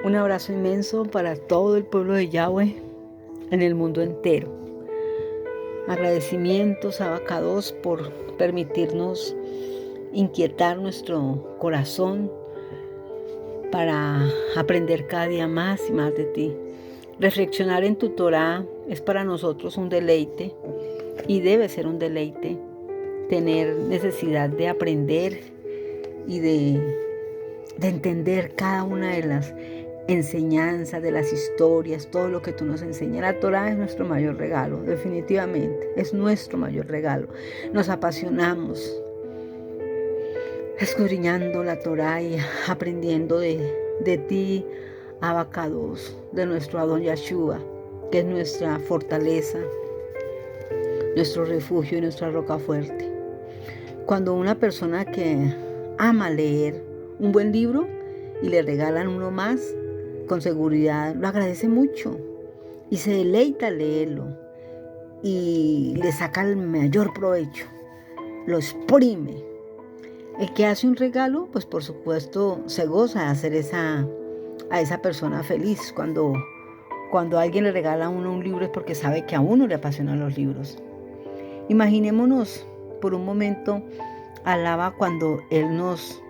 Un abrazo inmenso para todo el pueblo de Yahweh en el mundo entero. Agradecimientos a Abacados por permitirnos inquietar nuestro corazón para aprender cada día más y más de ti. Reflexionar en tu Torá es para nosotros un deleite y debe ser un deleite. Tener necesidad de aprender y de entender cada una de las enseñanzas, de las historias, todo lo que tú nos enseñas. La Torá es nuestro mayor regalo, definitivamente, es nuestro mayor regalo. Nos apasionamos escudriñando la Torá y aprendiendo de ti, Abacados, de nuestro Adón Yeshua, que es nuestra fortaleza, nuestro refugio y nuestra roca fuerte. Cuando una persona que ama leer un buen libro y le regalan uno más, con seguridad lo agradece mucho y se deleita al leerlo y le saca el mayor provecho, lo exprime. El que hace un regalo, pues por supuesto se goza de hacer a esa persona feliz. Cuando alguien le regala a uno un libro es porque sabe que a uno le apasionan los libros. Imaginémonos por un momento alaba cuando Él nos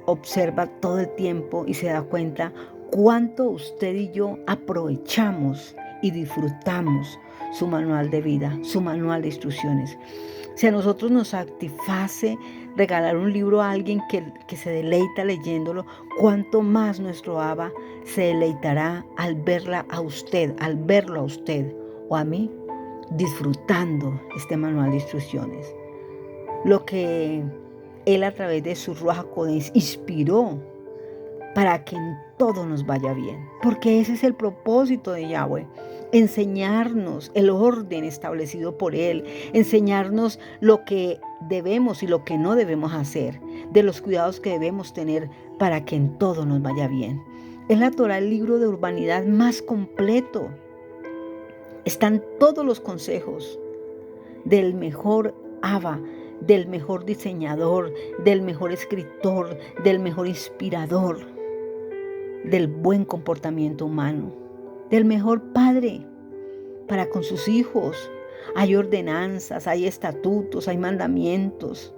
observa todo el tiempo y se da cuenta cuánto usted y yo aprovechamos y disfrutamos su manual de vida, su manual de instrucciones. Si a nosotros nos satisface regalar un libro a alguien que se deleita leyéndolo, cuánto más nuestro Abba se deleitará al verlo a usted o a mí disfrutando este manual de instrucciones. Lo que Él a través de su Ruach HaKodesh inspiró para que en todo nos vaya bien. Porque ese es el propósito de Yahweh. Enseñarnos el orden establecido por Él. Enseñarnos lo que debemos y lo que no debemos hacer. De los cuidados que debemos tener para que en todo nos vaya bien. Es la Torá el libro de urbanidad más completo. Están todos los consejos del mejor Abba, del mejor diseñador, del mejor escritor, del mejor inspirador, del buen comportamiento humano, del mejor padre para con sus hijos. Hay ordenanzas, hay estatutos, hay mandamientos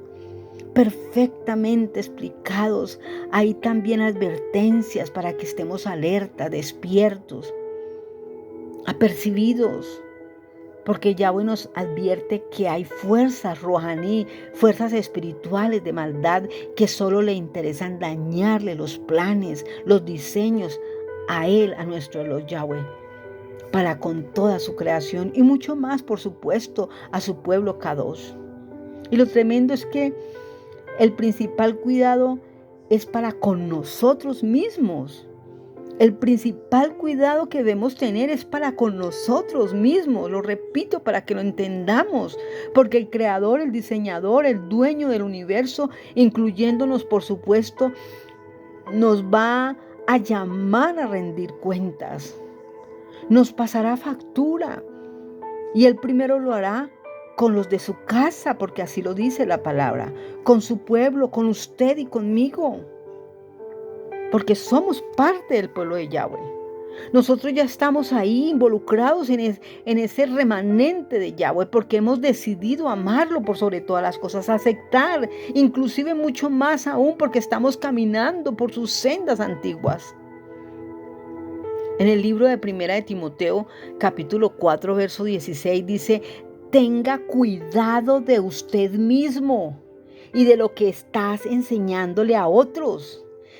perfectamente explicados. Hay también advertencias para que estemos alerta, despiertos, apercibidos. Porque Yahweh nos advierte que hay fuerzas rohaní, fuerzas espirituales de maldad que solo le interesan dañarle los planes, los diseños a Él, a nuestro Elohim Yahweh, para con toda su creación y mucho más, por supuesto, a su pueblo Kadosh. Y lo tremendo es que el principal cuidado es para con nosotros mismos. El principal cuidado que debemos tener es para con nosotros mismos. Lo repito para que lo entendamos. Porque el creador, el diseñador, el dueño del universo, incluyéndonos por supuesto, nos va a llamar a rendir cuentas. Nos pasará factura. Y Él primero lo hará con los de su casa, porque así lo dice la palabra. Con su pueblo, con usted y conmigo. Porque somos parte del pueblo de Yahweh. Nosotros ya estamos ahí involucrados en ese remanente de Yahweh, porque hemos decidido amarlo por sobre todas las cosas, aceptar, inclusive mucho más aún, porque estamos caminando por sus sendas antiguas. En el libro de Primera de Timoteo, capítulo 4, verso 16, dice: tenga cuidado de usted mismo y de lo que estás enseñándole a otros.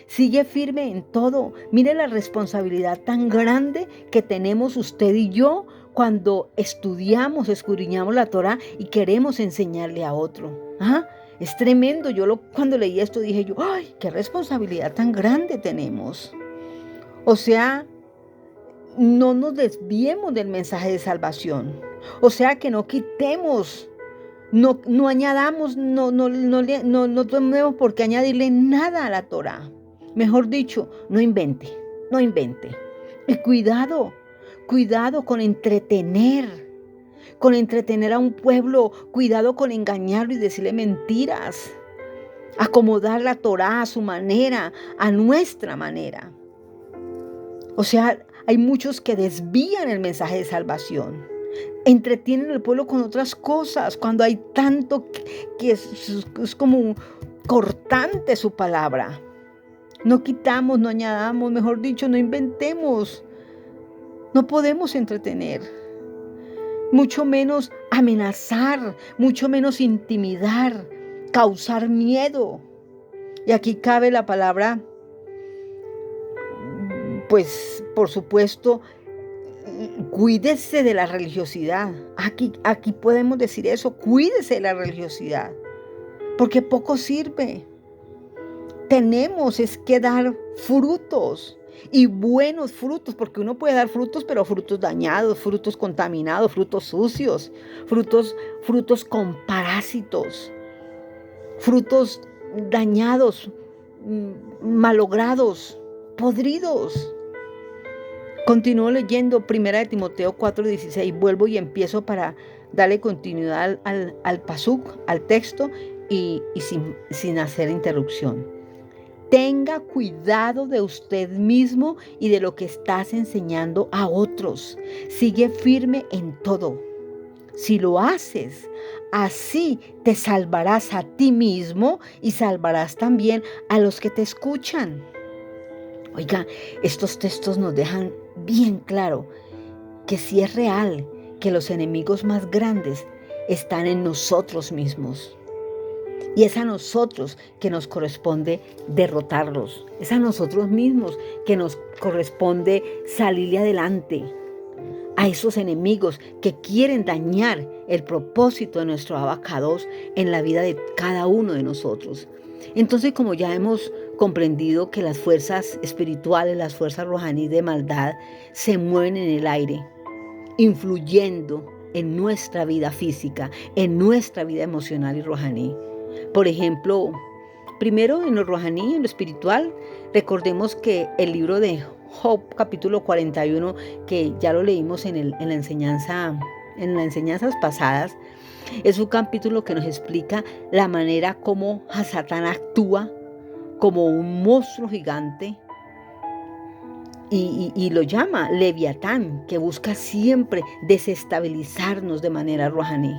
Sigue firme en todo. Mire la responsabilidad tan grande que tenemos usted y yo cuando estudiamos, escudriñamos la Torá y queremos enseñarle a otro. Es tremendo. Cuando leí esto dije yo, ¡ay, qué responsabilidad tan grande tenemos! O sea, no nos desviemos del mensaje de salvación. O sea, que no quitemos, no añadamos, no tenemos por qué añadirle nada a la Torá. Mejor dicho, no invente. Y cuidado con entretener a un pueblo, cuidado con engañarlo y decirle mentiras. Acomodar la Torá a su manera, a nuestra manera. O sea, hay muchos que desvían el mensaje de salvación. Entretienen al pueblo con otras cosas, cuando hay tanto que es como cortante su palabra. No quitamos, no añadamos, mejor dicho, no inventemos. No podemos entretener, mucho menos amenazar, mucho menos intimidar, causar miedo. Y aquí cabe la palabra, pues por supuesto, cuídese de la religiosidad. Aquí podemos decir eso, cuídese de la religiosidad, porque poco sirve. Tenemos es que dar frutos y buenos frutos, porque uno puede dar frutos, pero frutos dañados, frutos contaminados, frutos sucios, frutos con parásitos, frutos dañados, malogrados, podridos. Continúo leyendo 1 Timoteo 4:16. Vuelvo y empiezo para darle continuidad al pasuk, al texto, y sin hacer interrupción. Tenga cuidado de usted mismo y de lo que estás enseñando a otros. Sigue firme en todo. Si lo haces, así te salvarás a ti mismo y salvarás también a los que te escuchan. Oiga, estos textos nos dejan bien claro que sí es real que los enemigos más grandes están en nosotros mismos. Y es a nosotros que nos corresponde derrotarlos. Es a nosotros mismos que nos corresponde salirle adelante a esos enemigos que quieren dañar el propósito de nuestro abacados en la vida de cada uno de nosotros. Entonces, como ya hemos comprendido que las fuerzas espirituales, las fuerzas rohaní de maldad se mueven en el aire, influyendo en nuestra vida física, en nuestra vida emocional y rohaní. Por ejemplo, primero en lo rohaní, en lo espiritual, recordemos que el libro de Job, capítulo 41, que ya lo leímos en las enseñanzas pasadas, es un capítulo que nos explica la manera como Satán actúa como un monstruo gigante y lo llama Leviatán, que busca siempre desestabilizarnos de manera rohaní,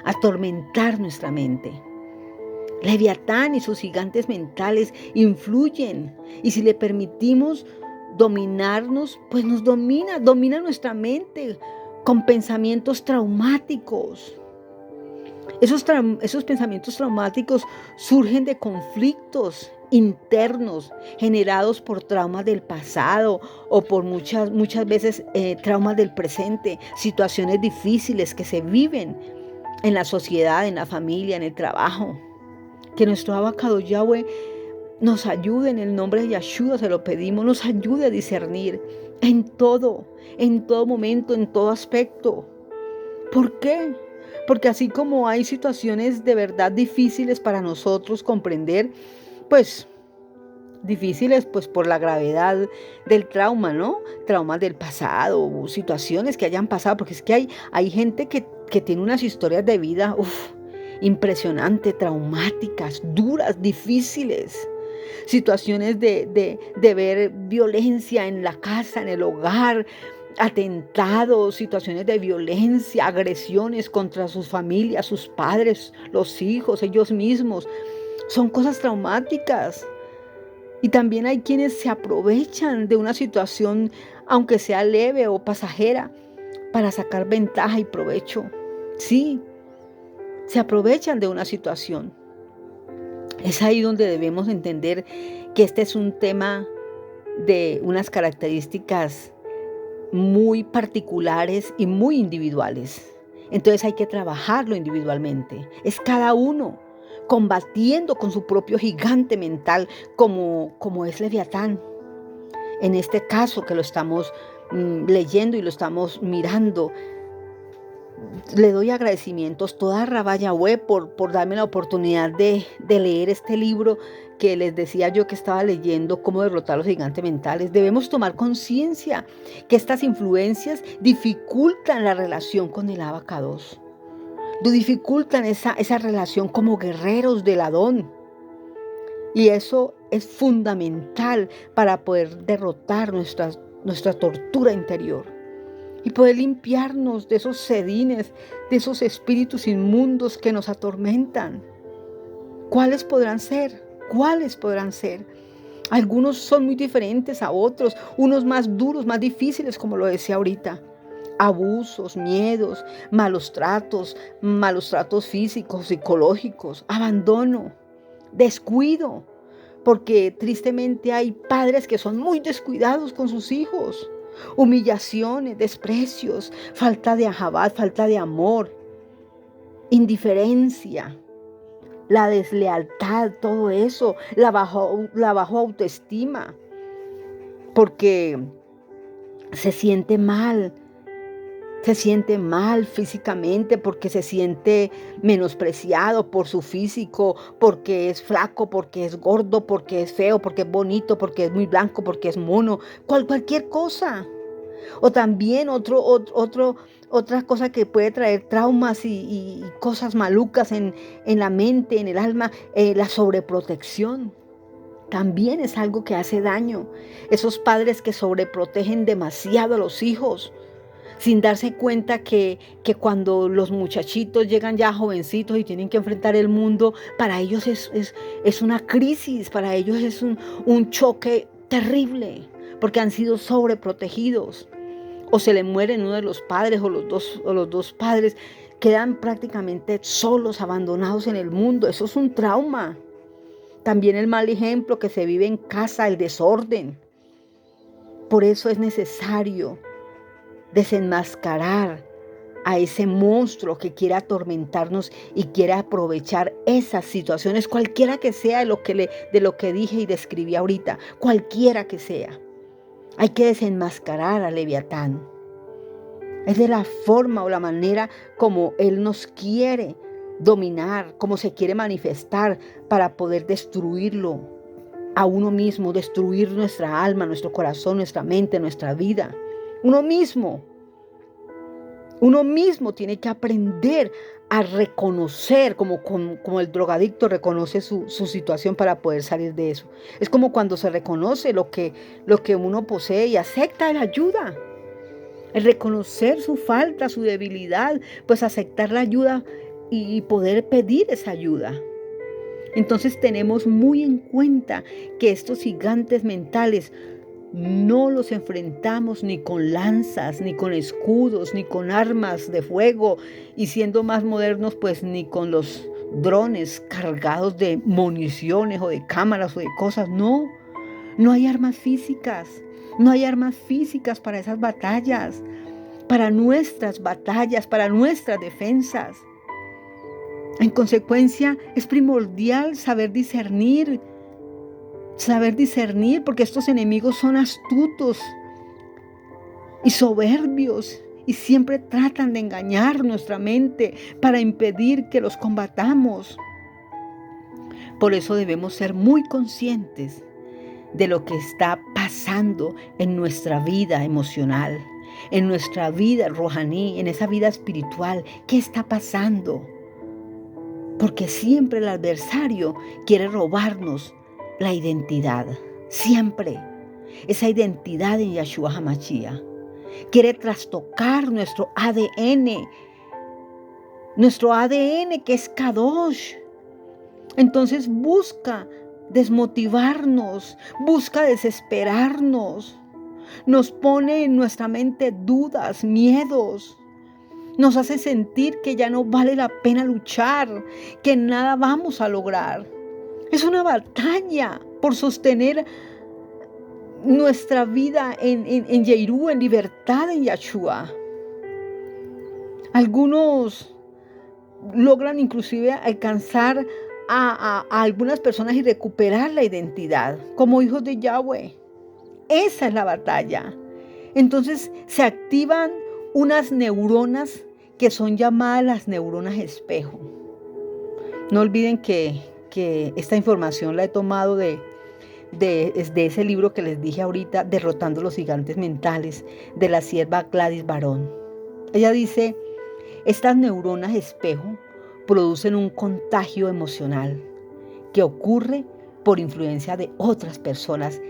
atormentar nuestra mente. Leviatán y sus gigantes mentales influyen, y si le permitimos dominarnos, pues nos domina nuestra mente con pensamientos traumáticos. Esos pensamientos traumáticos surgen de conflictos internos generados por traumas del pasado o por muchas veces traumas del presente, situaciones difíciles que se viven en la sociedad, en la familia, en el trabajo. Que nuestro abacados Yahweh nos ayude en el nombre de Yeshua, se lo pedimos, nos ayude a discernir en todo momento, en todo aspecto. ¿Por qué? Porque así como hay situaciones de verdad difíciles para nosotros comprender, pues difíciles pues por la gravedad del trauma, ¿no? Traumas del pasado, situaciones que hayan pasado, porque es que hay gente que tiene unas historias de vida, impresionantes, traumáticas, duras, difíciles. Situaciones de ver violencia en la casa, en el hogar, atentados, situaciones de violencia, agresiones contra sus familias, sus padres, los hijos, ellos mismos. Son cosas traumáticas. Y también hay quienes se aprovechan de una situación, aunque sea leve o pasajera, para sacar ventaja y provecho. Sí, se aprovechan de una situación. Es ahí donde debemos entender que este es un tema de unas características muy particulares y muy individuales. Entonces hay que trabajarlo individualmente. Es cada uno combatiendo con su propio gigante mental como es Leviatán. En este caso que lo estamos leyendo y lo estamos mirando, le doy agradecimientos toda Rabá Yahweh por darme la oportunidad de leer este libro que les decía yo que estaba leyendo, Cómo derrotar a los gigantes mentales. Debemos tomar conciencia que estas influencias dificultan la relación con el abacados. Dificultan esa relación como guerreros del Adón. Y eso es fundamental para poder derrotar nuestra tortura interior y poder limpiarnos de esos sedines, de esos espíritus inmundos que nos atormentan. ¿Cuáles podrán ser? ¿Cuáles podrán ser? Algunos son muy diferentes a otros, unos más duros, más difíciles, como lo decía ahorita. Abusos, miedos, malos tratos físicos, psicológicos, abandono, descuido, porque tristemente hay padres que son muy descuidados con sus hijos. Humillaciones, desprecios, falta de ajabat, falta de amor, indiferencia, la deslealtad, todo eso, la baja autoestima, porque se siente mal físicamente, porque se siente menospreciado por su físico, porque es flaco, porque es gordo, porque es feo, porque es bonito, porque es muy blanco, porque es mono, cualquier cosa. O también otra cosa que puede traer traumas y cosas malucas en la mente, en el alma, la sobreprotección. También es algo que hace daño. Esos padres que sobreprotegen demasiado a los hijos, sin darse cuenta que cuando los muchachitos llegan ya jovencitos y tienen que enfrentar el mundo, para ellos es una crisis, para ellos es un choque terrible, porque han sido sobreprotegidos. O se le mueren uno de los padres o los dos padres, quedan prácticamente solos, abandonados en el mundo. Eso es un trauma. También el mal ejemplo que se vive en casa, el desorden. Por eso es necesario desenmascarar a ese monstruo que quiere atormentarnos y quiere aprovechar esas situaciones, cualquiera que sea de lo que dije y describí ahorita, cualquiera que sea. Hay que desenmascarar a Leviatán. Es de la forma o la manera como él nos quiere dominar, como se quiere manifestar para poder destruirlo a uno mismo, destruir nuestra alma, nuestro corazón, nuestra mente, nuestra vida. Uno mismo tiene que aprender a reconocer, como el drogadicto reconoce su situación para poder salir de eso. Es como cuando se reconoce lo que uno posee y acepta la ayuda. El reconocer su falta, su debilidad, pues aceptar la ayuda y poder pedir esa ayuda. Entonces tenemos muy en cuenta que estos gigantes mentales no los enfrentamos ni con lanzas, ni con escudos, ni con armas de fuego, y siendo más modernos, pues ni con los drones cargados de municiones o de cámaras o de cosas. No hay armas físicas. No hay armas físicas para esas batallas, para nuestras defensas. En consecuencia, es primordial saber discernir, porque estos enemigos son astutos y soberbios y siempre tratan de engañar nuestra mente para impedir que los combatamos. Por eso debemos ser muy conscientes de lo que está pasando en nuestra vida emocional, en nuestra vida rohaní, en esa vida espiritual. ¿Qué está pasando? Porque siempre el adversario quiere robarnos la identidad. Siempre. Esa identidad en Yahshua HaMashiach. Quiere trastocar nuestro ADN. Nuestro ADN que es Kadosh. Entonces busca desmotivarnos, busca desesperarnos, nos pone en nuestra mente dudas, miedos, nos hace sentir que ya no vale la pena luchar, que nada vamos a lograr. Es una batalla por sostener nuestra vida en Yeirú, en libertad en Yahshua. Algunos logran inclusive alcanzar a algunas personas y recuperar la identidad como hijos de Yahweh. Esa es la batalla. Entonces se activan unas neuronas que son llamadas las neuronas espejo. No olviden que esta información la he tomado de ese libro que les dije ahorita, Derrotando los gigantes mentales, de la sierva Gladys Barón. Ella dice, estas neuronas espejo producen un contagio emocional que ocurre por influencia de otras personas.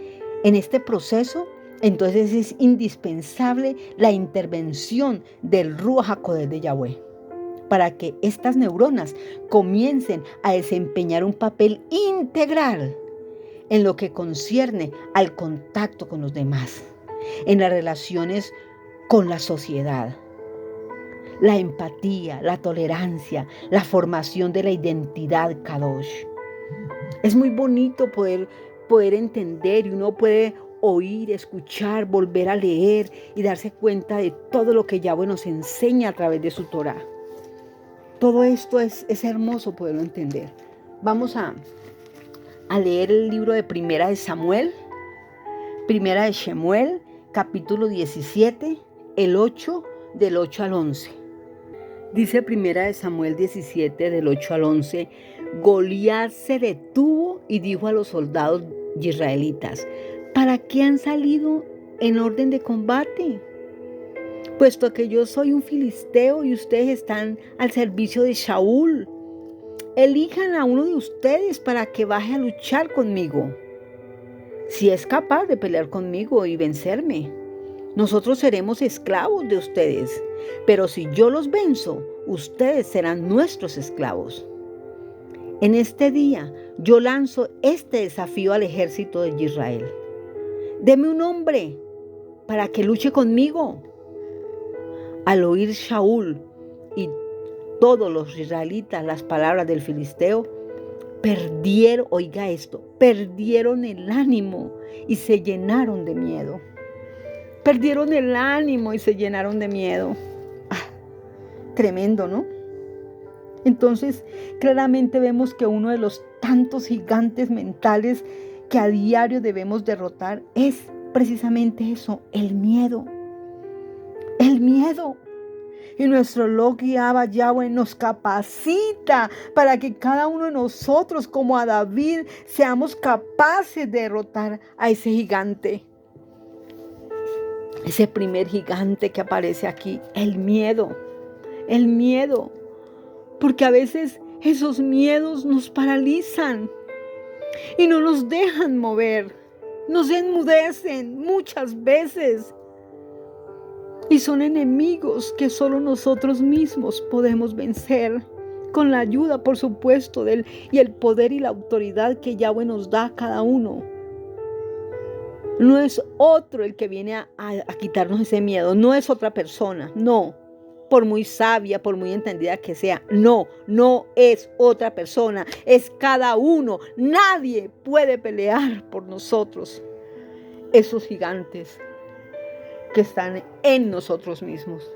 En este proceso, Entonces es indispensable la intervención del Ruach HaKodesh de Yahweh para que estas neuronas comiencen a desempeñar un papel integral en lo que concierne al contacto con los demás, en las relaciones con la sociedad, la empatía, la tolerancia, la formación de la identidad Kadosh. Es muy bonito poder entender, y uno puede oír, escuchar, volver a leer y darse cuenta de todo lo que Yahweh nos enseña a través de su Torah. Todo esto es hermoso poderlo entender. Vamos a leer el libro de Primera de Samuel, Primera de Shemuel, capítulo 17, del 8 al 11. Dice Primera de Samuel 17, del 8 al 11, Goliat se detuvo y dijo a los soldados israelitas, ¿para qué han salido en orden de combate? Puesto que yo soy un filisteo y ustedes están al servicio de Shaul, elijan a uno de ustedes para que baje a luchar conmigo. Si es capaz de pelear conmigo y vencerme, nosotros seremos esclavos de ustedes, pero si yo los venzo, ustedes serán nuestros esclavos. En este día yo lanzo este desafío al ejército de Israel. Deme un hombre para que luche conmigo. Al oír Shaul y todos los israelitas las palabras del filisteo, perdieron el ánimo y se llenaron de miedo. Perdieron el ánimo y se llenaron de miedo. Tremendo, ¿no? Entonces, claramente vemos que uno de los tantos gigantes mentales que a diario debemos derrotar es precisamente eso, el miedo. El miedo. Y nuestro Loki Abba Yahweh nos capacita para que cada uno de nosotros, como a David, seamos capaces de derrotar a ese gigante. Ese primer gigante que aparece aquí, el miedo. El miedo. Porque a veces esos miedos nos paralizan y no nos dejan mover. Nos enmudecen muchas veces. Y son enemigos que solo nosotros mismos podemos vencer, con la ayuda, por supuesto, y el poder y la autoridad que Yahweh nos da a cada uno. No es otro el que viene a quitarnos ese miedo, no es otra persona, no. Por muy sabia, por muy entendida que sea, no es otra persona, es cada uno. Nadie puede pelear por nosotros esos gigantes que están en nosotros mismos.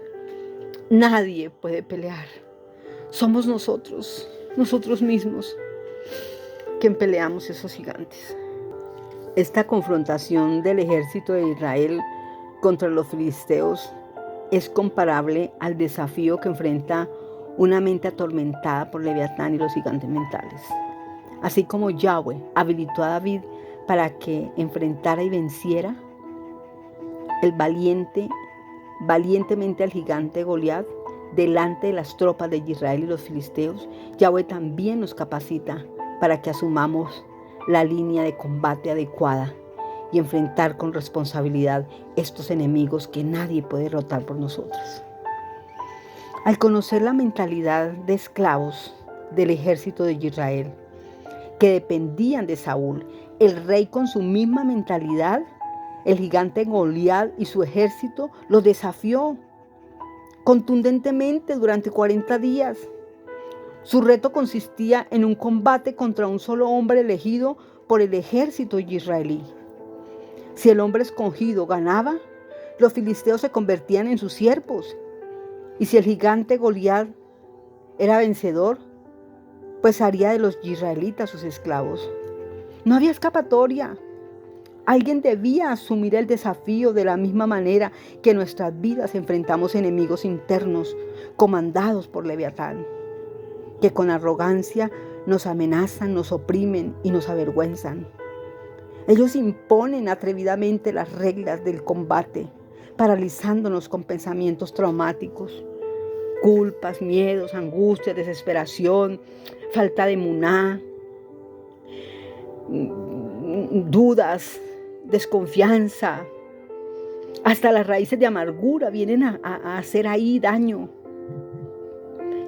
Nadie puede pelear. Somos nosotros mismos, quien peleamos esos gigantes. Esta confrontación del ejército de Israel contra los filisteos es comparable al desafío que enfrenta una mente atormentada por Leviatán y los gigantes mentales. Así como Yahweh habilitó a David para que enfrentara y venciera valientemente al gigante Goliat delante de las tropas de Israel y los filisteos, Yahweh también nos capacita para que asumamos la línea de combate adecuada y enfrentar con responsabilidad estos enemigos que nadie puede derrotar por nosotros. Al conocer la mentalidad de esclavos del ejército de Israel, que dependían de Saúl, el rey con su misma mentalidad, el gigante Goliat y su ejército los desafió contundentemente durante 40 días. Su reto consistía en un combate contra un solo hombre elegido por el ejército israelí. Si el hombre escogido ganaba, los filisteos se convertían en sus siervos. Y si el gigante Goliat era vencedor, pues haría de los israelitas sus esclavos. No había escapatoria. Alguien debía asumir el desafío de la misma manera que en nuestras vidas enfrentamos enemigos internos comandados por Leviatán, que con arrogancia nos amenazan, nos oprimen y nos avergüenzan. Ellos imponen atrevidamente las reglas del combate, paralizándonos con pensamientos traumáticos, culpas, miedos, angustias, desesperación, falta de emuná, dudas, desconfianza, Hasta las raíces de amargura vienen a hacer ahí daño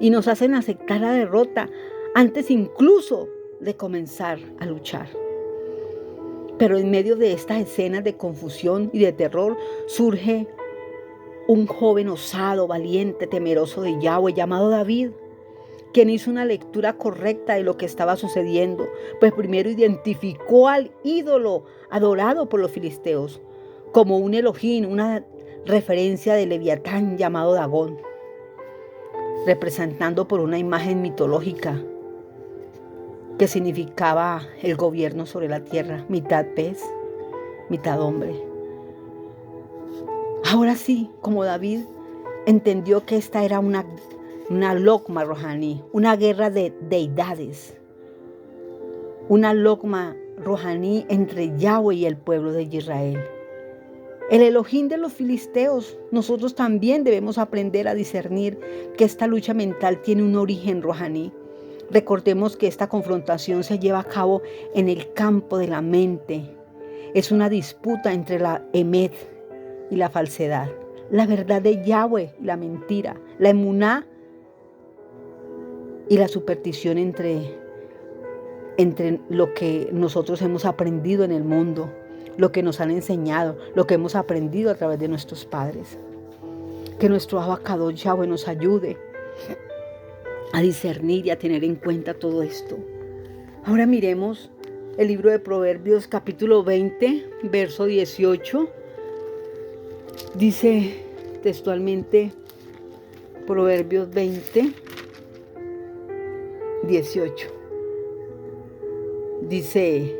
y nos hacen aceptar la derrota antes incluso de comenzar a luchar. Pero en medio de estas escenas de confusión y de terror surge un joven osado, valiente, temeroso de Yahweh llamado David, quien hizo una lectura correcta de lo que estaba sucediendo, pues primero identificó al ídolo adorado por los filisteos como un Elohim, una referencia de Leviatán llamado Dagón, representando por una imagen mitológica que significaba el gobierno sobre la tierra, mitad pez, mitad hombre. Ahora sí, como David entendió que esta era una Lokma Rohaní, una guerra de deidades, una Lokma Rohaní entre Yahweh y el pueblo de Israel. El Elohim de los filisteos, nosotros también debemos aprender a discernir que esta lucha mental tiene un origen rohaní. Recordemos que esta confrontación se lleva a cabo en el campo de la mente. Es una disputa entre la emet y la falsedad, la verdad de Yahweh y la mentira, la emuná y la superstición entre lo que nosotros hemos aprendido en el mundo, lo que nos han enseñado, lo que hemos aprendido a través de nuestros padres. Que nuestro Abacadosh Yahweh nos ayude a discernir y a tener en cuenta todo esto. Ahora miremos el libro de Proverbios capítulo 20, verso 18. Dice textualmente Proverbios 20, 18. Dice: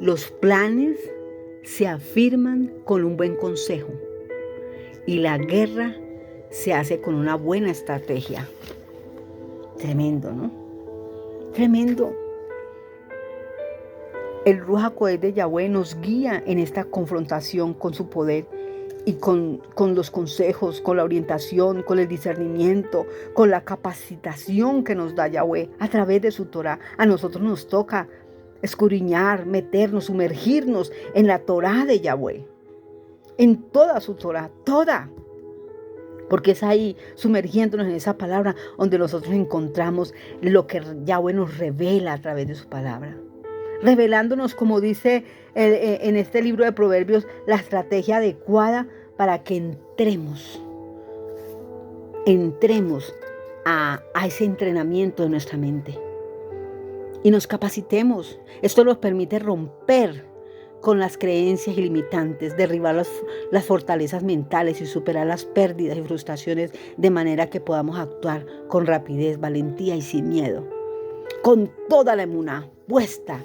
los planes se afirman con un buen consejo y la guerra se hace con una buena estrategia. Tremendo, ¿no? Tremendo. El Ruach HaKodesh de Yahweh nos guía en esta confrontación con su poder y con los consejos, con la orientación, con el discernimiento, con la capacitación que nos da Yahweh a través de su Torah. A nosotros nos toca escudriñar, meternos, sumergirnos en la Torah de Yahweh, en toda su Torah, toda. Porque es ahí, sumergiéndonos en esa palabra, donde nosotros encontramos lo que Yahweh nos revela a través de su palabra. Revelándonos, como dice en este libro de Proverbios, la estrategia adecuada para que entremos a ese entrenamiento de nuestra mente y nos capacitemos. Esto nos permite romper con las creencias ilimitantes, derribar las fortalezas mentales y superar las pérdidas y frustraciones de manera que podamos actuar con rapidez, valentía y sin miedo. Con toda la emuná puesta,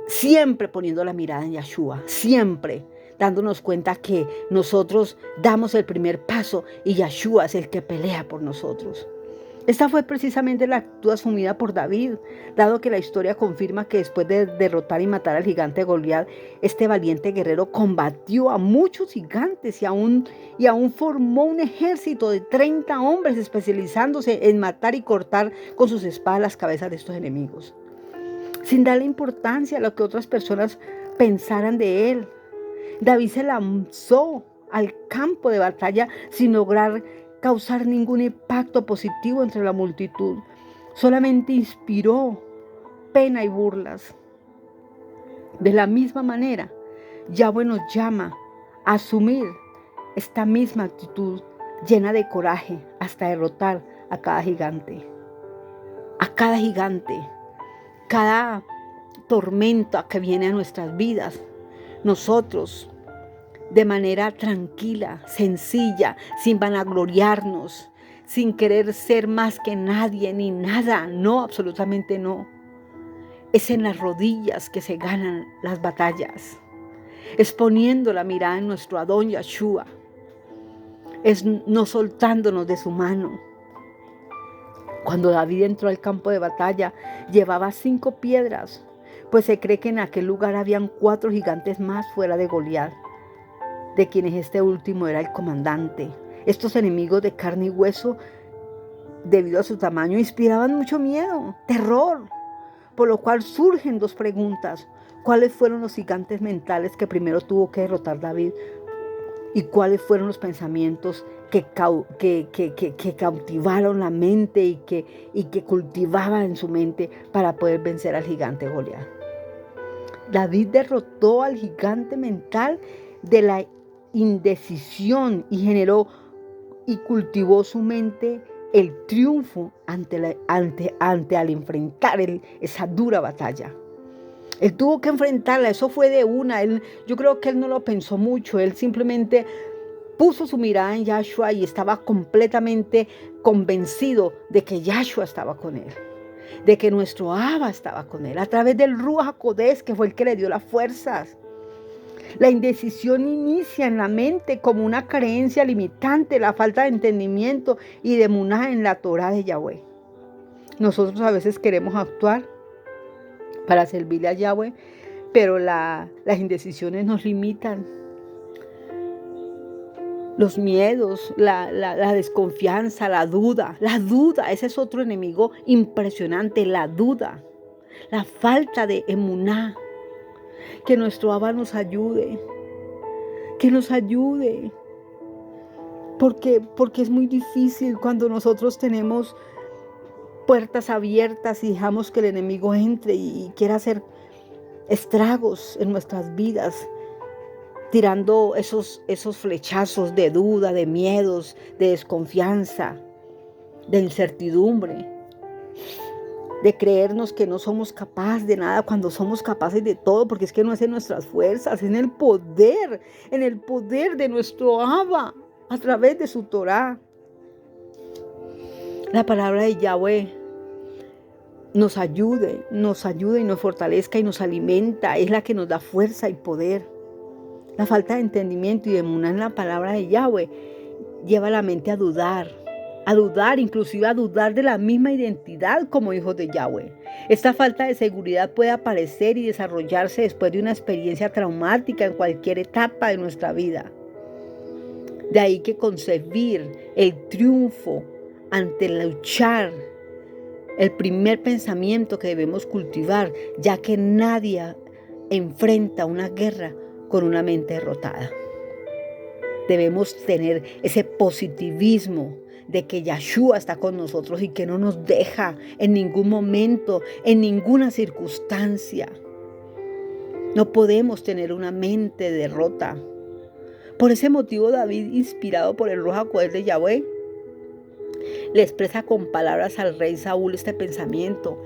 siempre poniendo la mirada en Yahshua, siempre dándonos cuenta que nosotros damos el primer paso y Yahshua es el que pelea por nosotros. Esta fue precisamente la actitud asumida por David, dado que la historia confirma que después de derrotar y matar al gigante Goliat, este valiente guerrero combatió a muchos gigantes y aún formó un ejército de 30 hombres especializándose en matar y cortar con sus espadas las cabezas de estos enemigos, sin darle importancia a lo que otras personas pensaran de él. David se lanzó al campo de batalla sin lograr causar ningún impacto positivo entre la multitud. Solamente inspiró pena y burlas. De la misma manera, Yahweh nos llama a asumir esta misma actitud llena de coraje hasta derrotar a cada gigante. A cada gigante, cada tormenta que viene a nuestras vidas. Nosotros, de manera tranquila, sencilla, sin vanagloriarnos, sin querer ser más que nadie ni nada, no, absolutamente no. Es en las rodillas que se ganan las batallas. Es poniendo la mirada en nuestro Adón Yahshua. Es no soltándonos de su mano. Cuando David entró al campo de batalla, llevaba 5 piedras, pues se cree que en aquel lugar habían 4 gigantes más fuera de Goliat, de quienes este último era el comandante. Estos enemigos de carne y hueso, debido a su tamaño, inspiraban mucho miedo, terror, por lo cual surgen 2 preguntas. ¿Cuáles fueron los gigantes mentales que primero tuvo que derrotar David? y cuáles fueron los pensamientos que cautivaron la mente y que cultivaba en su mente para poder vencer al gigante Goliat. David derrotó al gigante mental de la indecisión y generó y cultivó su mente el triunfo al enfrentar esa dura batalla. Él tuvo que enfrentarla, eso fue de una. Yo creo que él no lo pensó mucho, él simplemente puso su mirada en Yahshua y estaba completamente convencido de que Yahshua estaba con él, de que nuestro Abba estaba con él, a través del Ruach HaKodesh, que fue el que le dio las fuerzas. La indecisión inicia en la mente como una creencia limitante, la falta de entendimiento y de emuná en la Torah de Yahweh. Nosotros a veces queremos actuar para servirle a Yahweh, pero las indecisiones nos limitan. Los miedos, la desconfianza, la duda, ese es otro enemigo impresionante, la duda, la falta de emuná. Que nuestro Abba nos ayude, porque es muy difícil cuando nosotros tenemos puertas abiertas y dejamos que el enemigo entre y quiera hacer estragos en nuestras vidas, tirando esos flechazos de duda, de miedos, de desconfianza, de incertidumbre, de creernos que no somos capaces de nada cuando somos capaces de todo, porque es que no es en nuestras fuerzas, es en el poder de nuestro Abba, a través de su Torah. La palabra de Yahweh nos ayuda y nos fortalezca y nos alimenta, es la que nos da fuerza y poder. La falta de entendimiento y de emuná en la palabra de Yahweh lleva a la mente a dudar, inclusive a dudar de la misma identidad como hijos de Yahweh. Esta falta de seguridad puede aparecer y desarrollarse después de una experiencia traumática en cualquier etapa de nuestra vida. De ahí que concebir el triunfo ante el luchar, el primer pensamiento que debemos cultivar, ya que nadie enfrenta una guerra con una mente derrotada. Debemos tener ese positivismo de que Yahshua está con nosotros y que no nos deja en ningún momento, en ninguna circunstancia. No podemos tener una mente de derrota. Por ese motivo, David, inspirado por el Ruach HaKodesh de Yahweh, le expresa con palabras al rey Saúl este pensamiento.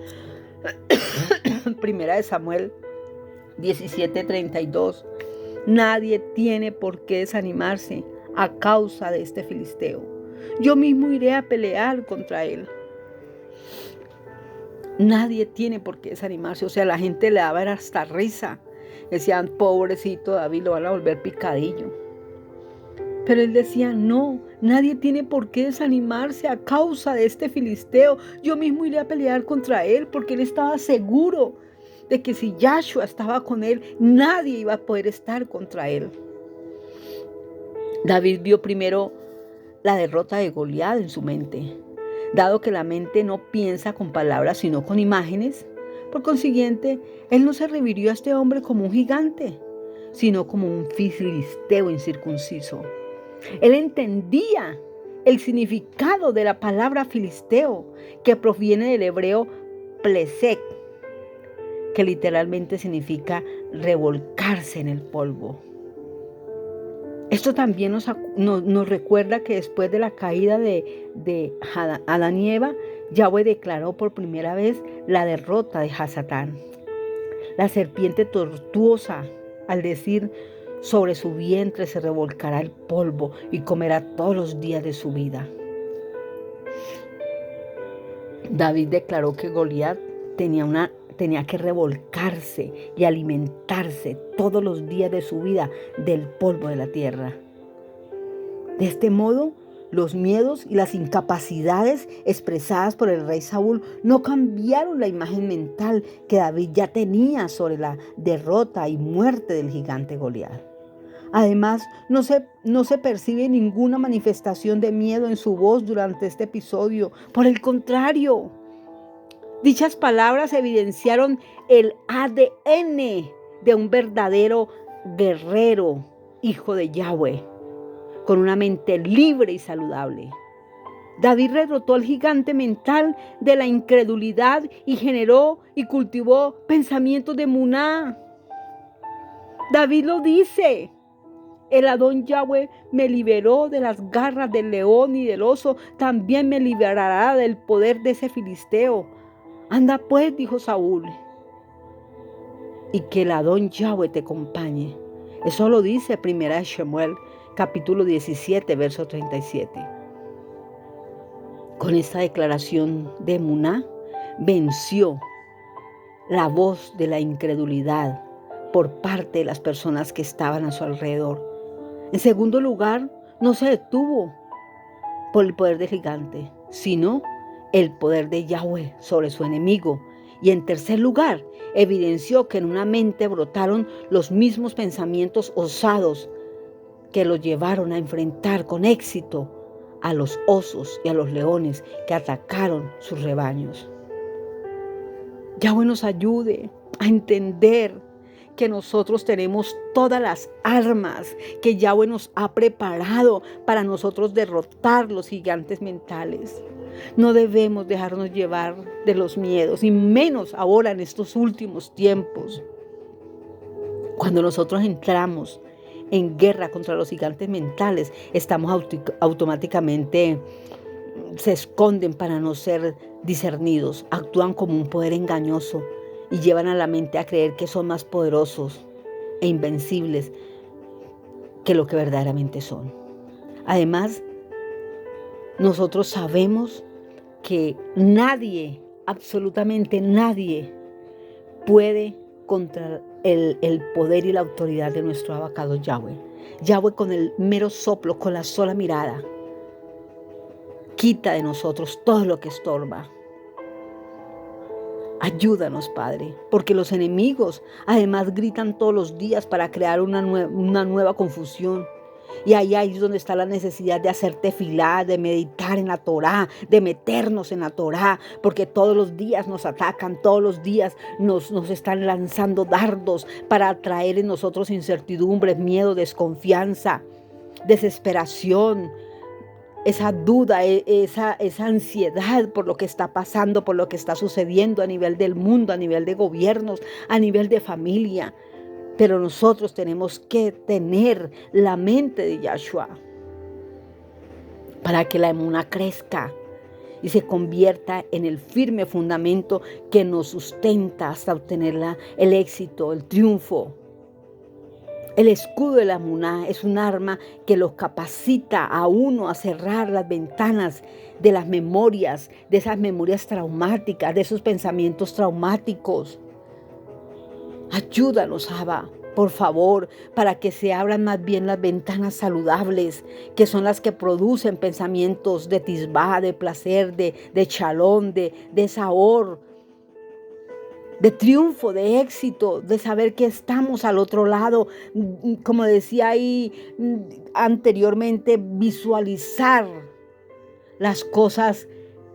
Primera de Samuel 17:32. Nadie tiene por qué desanimarse a causa de este filisteo. Yo mismo iré a pelear contra él. Nadie tiene por qué desanimarse. O sea, la gente le daba hasta risa. Decían, pobrecito David, lo van a volver picadillo. Pero él decía, no, nadie tiene por qué desanimarse a causa de este filisteo. Yo mismo iré a pelear contra él, porque él estaba seguro de que si Yahshua estaba con él, nadie iba a poder estar contra él. David vio primero la derrota de Goliat en su mente. Dado que la mente no piensa con palabras, sino con imágenes, por consiguiente, él no se refirió a este hombre como un gigante, sino como un filisteo incircunciso. Él entendía el significado de la palabra filisteo, que proviene del hebreo plesek, que literalmente significa revolcarse en el polvo. Esto también nos recuerda que después de la caída de Adán y Eva, Yahweh declaró por primera vez la derrota de Hasatán, la serpiente tortuosa, al decir, sobre su vientre se revolcará el polvo y comerá todos los días de su vida. David declaró que Goliat tenía que revolcarse y alimentarse todos los días de su vida del polvo de la tierra. De este modo, los miedos y las incapacidades expresadas por el rey Saúl no cambiaron la imagen mental que David ya tenía sobre la derrota y muerte del gigante Goliat. Además, no se percibe ninguna manifestación de miedo en su voz durante este episodio. Por el contrario, dichas palabras evidenciaron el ADN de un verdadero guerrero, hijo de Yahweh. con una mente libre y saludable. David derrotó al gigante mental de la incredulidad y generó y cultivó pensamientos de emuná. David lo dice: el Adón Yahweh me liberó de las garras del león y del oso, también me liberará del poder de ese filisteo. Anda pues, dijo Saúl, y que el Adón Yahweh te acompañe. Eso lo dice 1 Shemuel, capítulo 17, verso 37. Con esta declaración de emuná, venció la voz de la incredulidad por parte de las personas que estaban a su alrededor. En segundo lugar, no se detuvo por el poder del gigante, sino el poder de Yahweh sobre su enemigo. Y en tercer lugar, evidenció que en una mente brotaron los mismos pensamientos osados que lo llevaron a enfrentar con éxito a los osos y a los leones que atacaron sus rebaños. Yahweh nos ayude a entender que nosotros tenemos todas las armas que Yahweh nos ha preparado para nosotros derrotar los gigantes mentales. No debemos dejarnos llevar de los miedos, y menos ahora en estos últimos tiempos. Cuando nosotros entramos en guerra contra los gigantes mentales, estamos automáticamente se esconden para no ser discernidos, actúan como un poder engañoso y llevan a la mente a creer que son más poderosos e invencibles que lo que verdaderamente son. Además, nosotros sabemos que nadie, absolutamente nadie, puede contra el poder y la autoridad de nuestro abacado Yahweh. Yahweh, con el mero soplo, con la sola mirada, quita de nosotros todo lo que estorba. Ayúdanos, Padre, porque los enemigos además gritan todos los días para crear una nueva confusión. Y ahí es donde está la necesidad de hacer tefilá, de meditar en la Torá, de meternos en la Torá, porque todos los días nos atacan, todos los días nos están lanzando dardos para traer en nosotros incertidumbre, miedo, desconfianza, desesperación, esa duda, esa ansiedad por lo que está pasando, por lo que está sucediendo a nivel del mundo, a nivel de gobiernos, a nivel de familia. Pero nosotros tenemos que tener la mente de Yahshua para que la emuná crezca y se convierta en el firme fundamento que nos sustenta hasta obtener el éxito, el triunfo. El escudo de la emuná es un arma que los capacita a uno a cerrar las ventanas de las memorias, de esas memorias traumáticas, de esos pensamientos traumáticos. Ayúdanos, Abba, por favor, para que se abran más bien las ventanas saludables, que son las que producen pensamientos de tisbá, de placer, de shalom, de sabor, de triunfo, de éxito, de saber que estamos al otro lado. Como decía ahí anteriormente, visualizar las cosas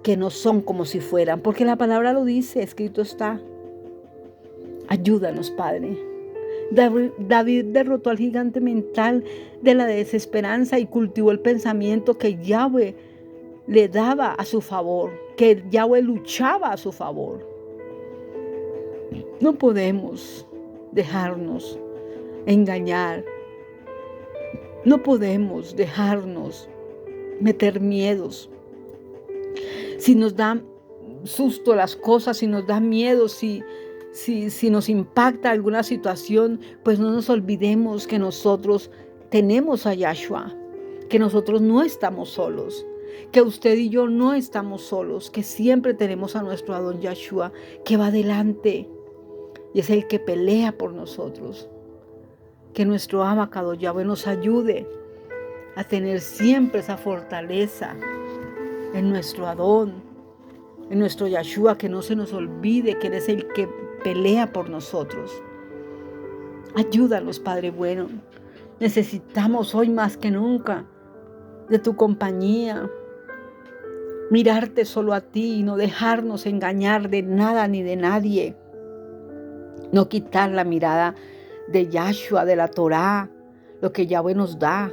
que no son como si fueran, porque la palabra lo dice, escrito está. Ayúdanos, Padre. David derrotó al gigante mental de la desesperanza y cultivó el pensamiento que Yahweh le daba a su favor, que Yahweh luchaba a su favor. No podemos dejarnos engañar. No podemos dejarnos meter miedos. Si nos dan susto las cosas, si nos da miedo, si nos impacta alguna situación, pues no nos olvidemos que nosotros tenemos a Yahshua, que nosotros no estamos solos, que usted y yo no estamos solos, que siempre tenemos a nuestro Adón Yahshua que va adelante y es el que pelea por nosotros. Que nuestro abacado Yahweh nos ayude a tener siempre esa fortaleza en nuestro Adón, en nuestro Yahshua, que no se nos olvide que Él es el que pelea por nosotros. Ayúdanos, Padre bueno. Necesitamos hoy más que nunca de tu compañía. Mirarte solo a ti y no dejarnos engañar de nada ni de nadie. No quitar la mirada de Yahshua, de la Torá, lo que Yahweh nos da.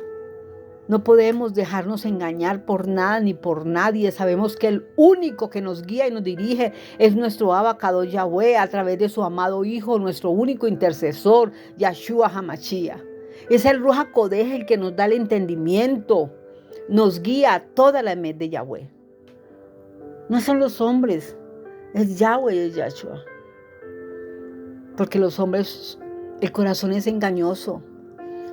No podemos dejarnos engañar por nada ni por nadie. Sabemos que el único que nos guía y nos dirige es nuestro Abacados Yahweh a través de su amado Hijo, nuestro único intercesor, Yahshua HaMashiach. Es el Ruach HaKodesh el que nos da el entendimiento, nos guía a toda la emet de Yahweh. No son los hombres, es Yahweh, es Yahshua. Porque los hombres, el corazón es engañoso.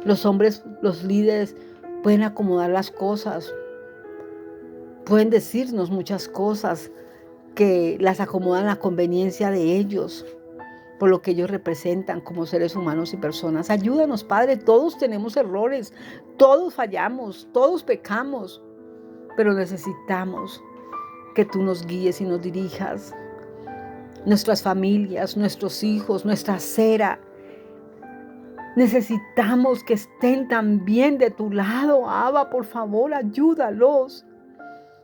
Los hombres, los líderes, pueden acomodar las cosas. Pueden decirnos muchas cosas que las acomodan a la conveniencia de ellos, por lo que ellos representan como seres humanos y personas. Ayúdanos, Padre, todos tenemos errores, todos fallamos, todos pecamos, pero necesitamos que tú nos guíes y nos dirijas. Nuestras familias, nuestros hijos, nuestra acera. Necesitamos que estén también de tu lado. Abba, por favor, ayúdalos.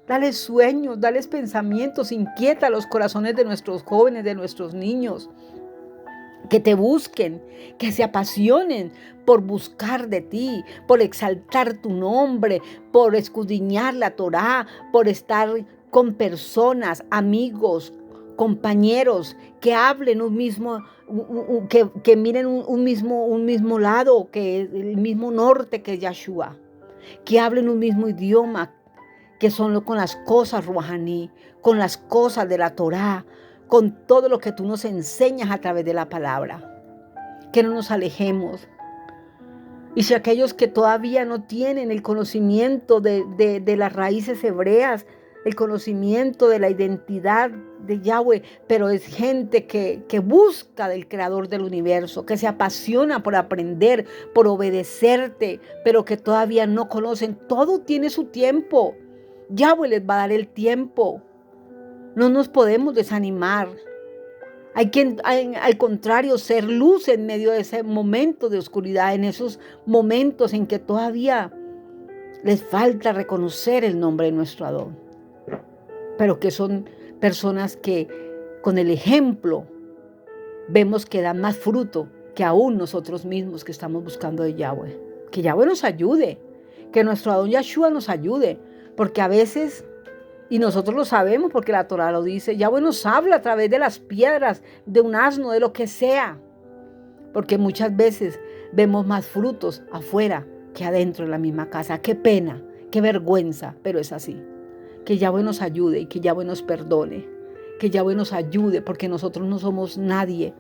Dales sueños, dales pensamientos, inquieta los corazones de nuestros jóvenes, de nuestros niños. Que te busquen, que se apasionen por buscar de ti, por exaltar tu nombre, por escudriñar la Torá, por estar con personas, amigos, compañeros, que hablen un mismo, que miren un mismo lado, que es el mismo norte que Yahshua, que hablen un mismo idioma, que son con las cosas ruajaní, con las cosas de la Torá, con todo lo que tú nos enseñas a través de la palabra. Que no nos alejemos. Y si aquellos que todavía no tienen el conocimiento de las raíces hebreas, el conocimiento de la identidad de Yahweh, pero es gente que busca del Creador del universo, que se apasiona por aprender, por obedecerte, pero que todavía no conocen. Todo tiene su tiempo. Yahweh les va a dar el tiempo. No nos podemos desanimar. Hay que, al contrario, ser luz en medio de ese momento de oscuridad, en esos momentos en que todavía les falta reconocer el nombre de nuestro Adón. Pero que son personas que con el ejemplo vemos que dan más fruto que aún nosotros mismos que estamos buscando de Yahweh. Que Yahweh nos ayude, que nuestro Adón Yahshua nos ayude, porque a veces... Y nosotros lo sabemos porque la Torá lo dice. Yahweh nos habla a través de las piedras, de un asno, de lo que sea. Porque muchas veces vemos más frutos afuera que adentro de la misma casa. Qué pena, qué vergüenza, pero es así. Que Yahweh nos ayude y que Yahweh nos perdone. Que Yahweh nos ayude porque nosotros no somos nadie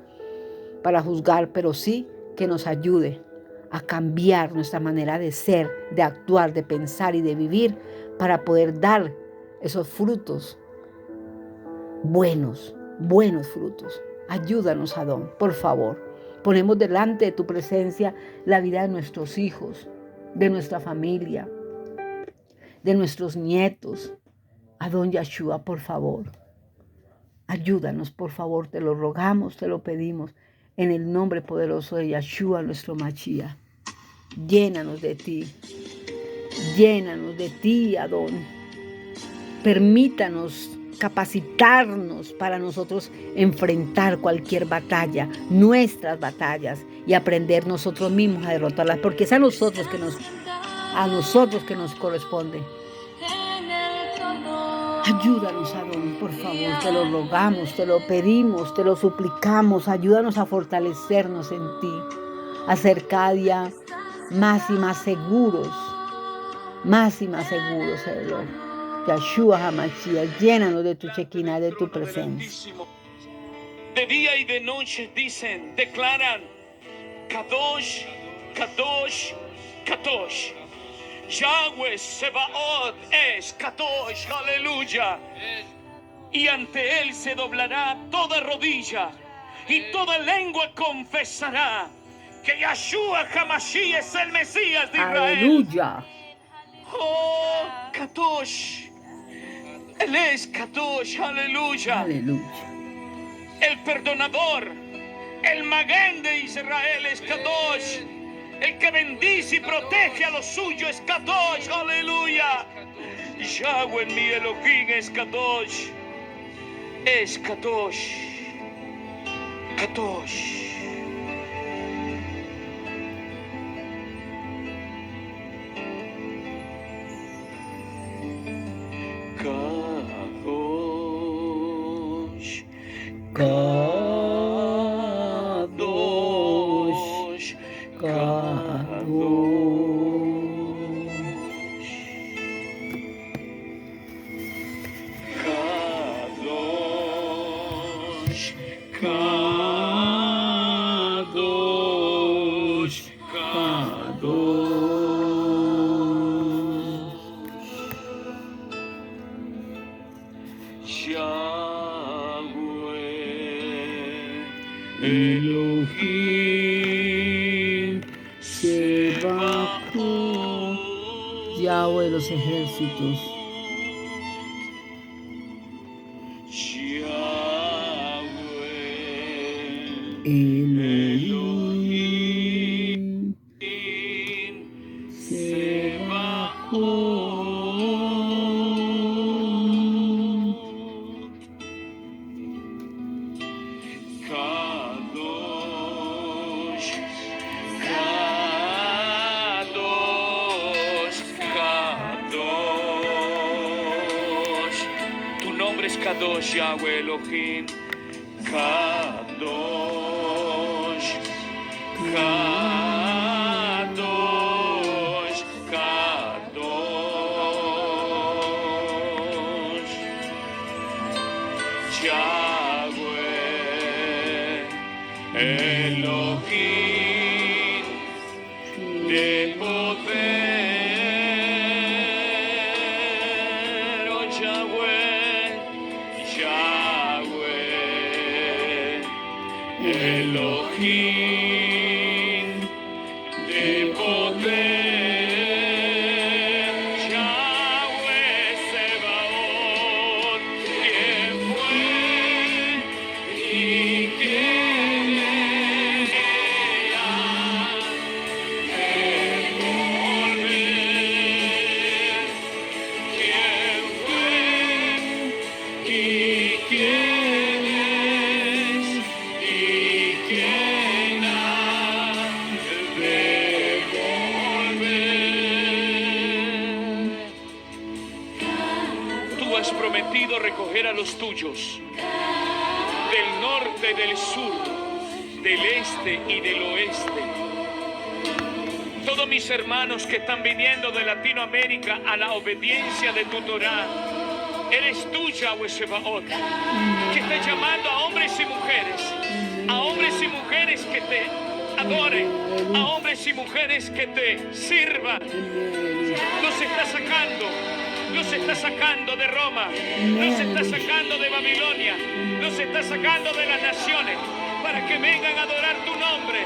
para juzgar, pero sí que nos ayude a cambiar nuestra manera de ser, de actuar, de pensar y de vivir para poder dar esos frutos, buenos frutos. Ayúdanos, Adón, por favor. Ponemos delante de tu presencia la vida de nuestros hijos, de nuestra familia, de nuestros nietos. Adón Yahshua, por favor. Ayúdanos, por favor, te lo rogamos, te lo pedimos, en el nombre poderoso de Yahshua, nuestro Mashiach. Llénanos de ti, Adón. Permítanos capacitarnos para nosotros enfrentar cualquier batalla, nuestras batallas, y aprender nosotros mismos a derrotarlas, porque es a nosotros que nos corresponde. Ayúdanos, Adón, por favor, te lo rogamos, te lo pedimos, te lo suplicamos. Ayúdanos a fortalecernos en ti, a ser cada día más y más seguros, Señor. Yahshua HaMashiach, llénanos de tu Shekinah, de tu presencia. De día y de noche dicen, declaran, Kadosh, Kadosh, Kadosh. Yahweh Sebaot es Kadosh, aleluya. Y ante él se doblará toda rodilla y toda lengua confesará que Yahshua HaMashiach es el Mesías de Israel. Aleluya. Oh, Kadosh. Él es Kadosh, aleluya. Aleluya. El perdonador, el Magán de Israel es Kadosh. El que bendice y protege a los suyos es Kadosh, aleluya. Yahweh mi Elohim es Kadosh. Es Kadosh. Kadosh. Kadosh, Kadosh, Kadosh, Yahweh, Elohim, Sebaot, Yahweh de los ejércitos. Elohim, Sebaot, Kadosh, Kadosh, Kadosh. Tu nombre es Kadosh, Yahweh Elohim. Kadosh, Kadosh, Kadosh. Yahweh Elohim de poder, oh Yahweh, Yahweh Elohim de poder, Yahweh Sebaot, ¿quién fue y quién es? ¿Quién fue y quién es? ¿Y quién ha de volver? Tú has prometido recoger a los tuyos del norte, del sur, del este y del oeste. Todos mis hermanos que están viniendo de Latinoamérica a la obediencia de tu Torah, eres tú, Yahweh Sebaot, que está llamando a hombres y mujeres que te adoren, a hombres y mujeres que te sirvan. Los está sacando de Roma, los está sacando de Babilonia, los está sacando de las naciones para que vengan a adorar tu nombre,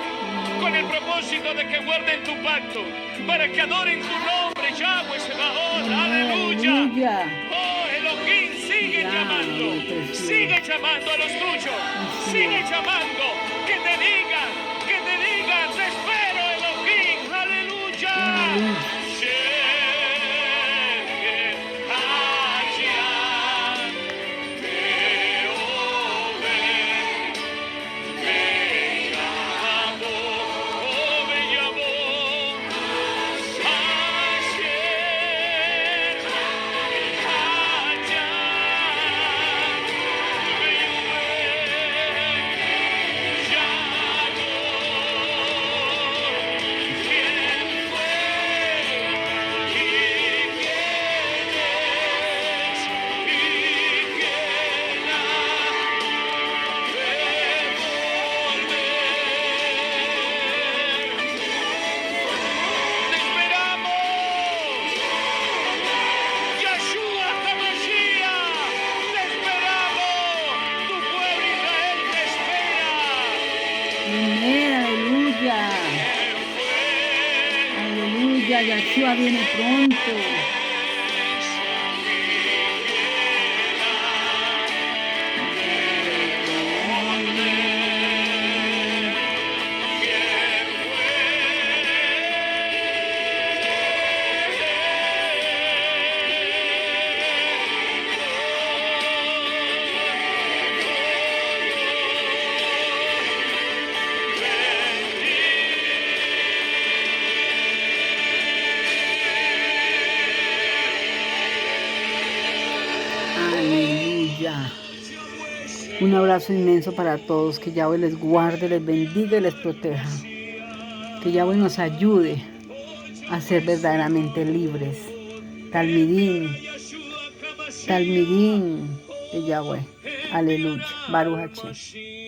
con el propósito de que guarden tu pacto, para que adoren tu nombre, Yahweh Sebaot. Aleluya. Oh, Elohim, sigue llamando a los tuyos, sigue llamando, que te digan, te espero, Elohim. Aleluya. Aleluya, Yahshua viene pronto. Aleluya. Un abrazo inmenso para todos, que Yahweh les guarde, les bendiga y les proteja. Que Yahweh nos ayude a ser verdaderamente libres. Talmidín de Yahweh. Aleluya. Baruch Hashem.